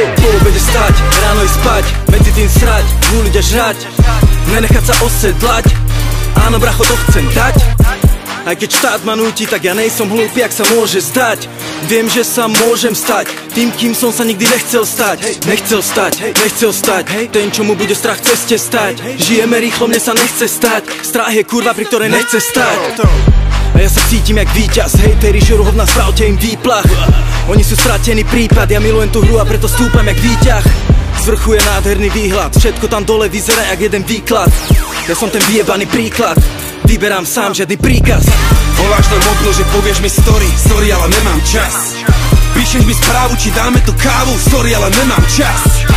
Po obede stať, ráno ísť spať, medzi tým srať, gúliť a žrať, nenechať sa osedlať. Áno bracho, to chcem dať. Aj keď štát ma núti, tak ja nejsom hlúpy, ak sa môže zdať. Viem, že sa môžem stať tým, kým som sa nikdy nechcel stať. Nechcel stať, ten, čo mu bude strach v ceste stať. Žijeme rýchlo, mne sa nechce stať. Strach je kurva, pri ktorej nechce stať. A ja sa cítim jak víťaz, hejteri žerú hovna, spravte im výplach. Oni sú stratený prípad, ja milujem tú hru a preto stúpam jak výťah. Zvrchu je nádherný výhľad, všetko tam dole vyzerá jak jeden výklad. Ja som ten vyjebaný príklad, vyberám sám, žiadny príkaz. Voláš na mobil, že povieš mi sorry, ale nemám čas. Píšeš mi správu, či dáme tu kávu, sorry, ale nemám čas.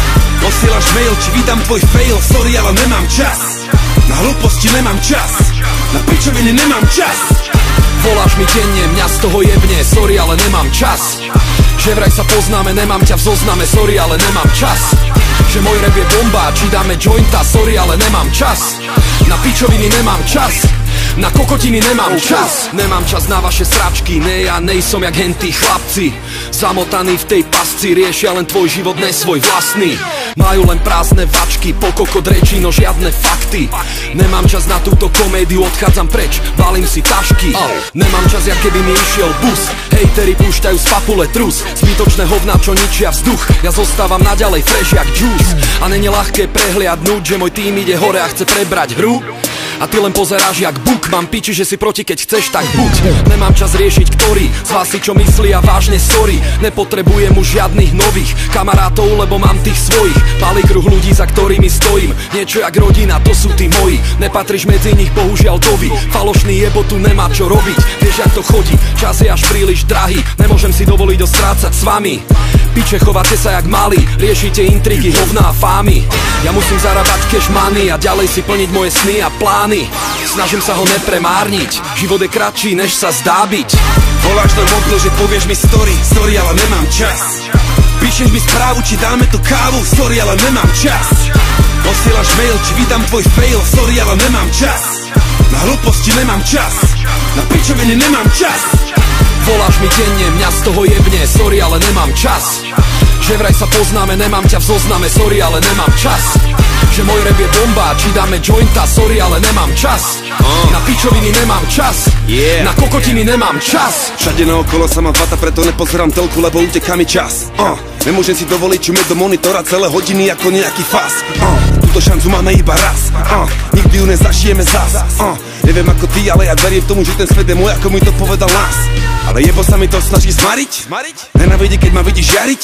Posielaš mail, či vydám tvoj fail, sorry, ale nemám čas. Na hlúposti nemám čas, na pičoviny nemám čas. Voláš mi denne, mňa z toho jebne, sorry, ale nemám čas. Že vraj sa poznáme, nemám ťa v zozname, sorry, ale nemám čas. Že môj rap je bomba, či dáme jointa, sorry, ale nemám čas. Na pičoviny nemám čas, na kokotiny nemám čas. Nemám čas na vaše sračky, ne, ja nejsom jak hentí chlapci. Zamotaný v tej pasci, riešia len tvoj život, ne svoj vlastný. Majú len prázdne vačky, po kokot rečí, no žiadne fakty. Nemám čas na túto komédiu, odchádzam preč, balím si tašky. Nemám čas, jak keby mi išiel bus. Hejteri púšťajú z papule trus, zbytočné hovná, čo ničia vzduch. Ja zostávam naďalej fresh jak juice. A není ľahké prehliadnúť, že môj tým ide hore a chce prebrať hru. A ty len pozeráš jak buk, mám piči, že si proti, keď chceš, tak buď. Nemám čas riešiť, ktorý z vás si čo myslí a vážne sorry. Nepotrebujem už žiadnych nových kamarátov, lebo mám tých svojich. Malý kruh ľudí, za ktorými stojím, niečo jak rodina, to sú tí moji. Nepatríš medzi nich, bohužiaľ dovi. Falošný jebo tu nemá čo robiť, vieš jak to chodí, čas je až príliš drahý. Nemôžem si dovoliť ostrácať s vami. Piče, chovate sa jak mali, riešite intrigy, hovná a fámy. Ja musím zarábať cash money a ďalej si plniť moje sny a plány. Snažím sa ho nepremárniť, život je kratší, než sa zdá byť. Voláš na mobil, že povieš mi sorry, ale nemám čas. Píšeš mi správu, či dáme tu kávu, sorry, ale nemám čas. Posielaš mail, či vydám tvoj fail, sorry, ale nemám čas. Na hlúposti nemám čas, na pičoviny nemám čas. Voláš mi denne, mňa z toho jebne, sorry, ale nemám čas. Že vraj sa poznáme, nemám ťa v zozname, sorry, ale nemám čas. Že môj rap je bomba, či dáme jointa, sorry, ale nemám čas. Na pičoviny nemám čas, na kokotiny nemám čas. Všade naokolo sa ma vata, preto nepozerám telku, lebo uteká mi čas. Nemôžem si dovoliť čumieť do monitora celé hodiny ako nejaký fás. Túto šancu máme iba raz, nikdy ju nezažijeme zas. Neviem ako ty, ale ja verím tomu, že ten svet je môj, ako mi to povedal nás. Ale jebo sa mi to snaží zmariť. Nenávidí, keď ma vidíš žiariť.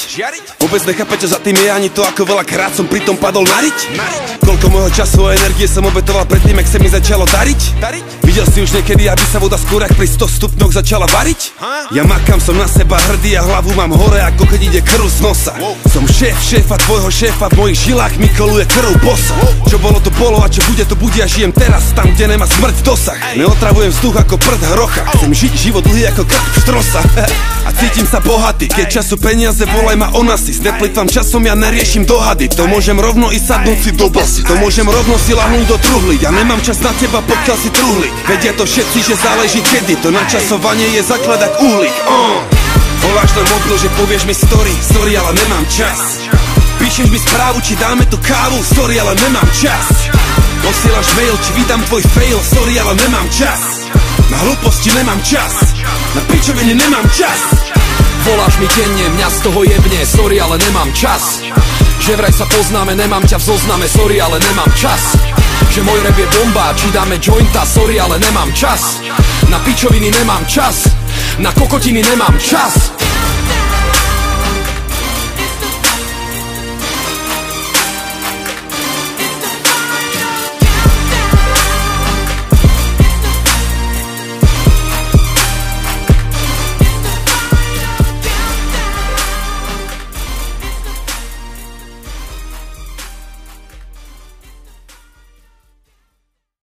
Vôbec nechápe, čo za tým je, ani to, ako veľakrát som pritom padol nariť. Koľko môjho času a energie som obetoval predtým, ak sa mi začalo dariť. Videl si už niekedy, aby sa voda z kúrach pri 100 stupňoch začala variť? Ja makám, som na seba hrdý a hlavu mám hore, ako keď ide krv z nosa. Som šéfa tvojho šéfa, v mojich žilách mi koluje krv bossa. Čo bolo to bolo a čo bude to bude, a žijem teraz tam, kde nemá smrť dosah. Neotravujem vzduch ako prd hrocha, chcem žiť život dlhý ako krk pštrosa. A cítim sa bohatý, keď času peniaze, volaj ma onasis. Neplýtvam časom, ja neriešim dohady. To môžem rovno i sadnúť si do basy, to môžem rovno si lahnúť do truhly. Ja nemám čas na teba, pokiaľ si truhli. Vedia to všetci, že záleží kedy, to načasovanie je základ ak uhlík. Voláš na mobil, že povieš mi sorry, ale nemám čas. Píšeš mi správu, či dáme tu kávu, sorry, ale nemám čas. Posielaš mail, či vydám tvoj fail, sorry, ale nemám čas. Na hlúposti nemám čas, na pičovine nemám čas. Voláš mi denne, mňa z toho jebne, sorry, ale nemám čas. Že vraj sa poznáme, nemám ťa v zozname, sorry, ale nemám čas. Že môj rap je bomba, či dáme jointa, sorry, ale nemám čas. Na pičoviny nemám čas, na kokotiny nemám čas.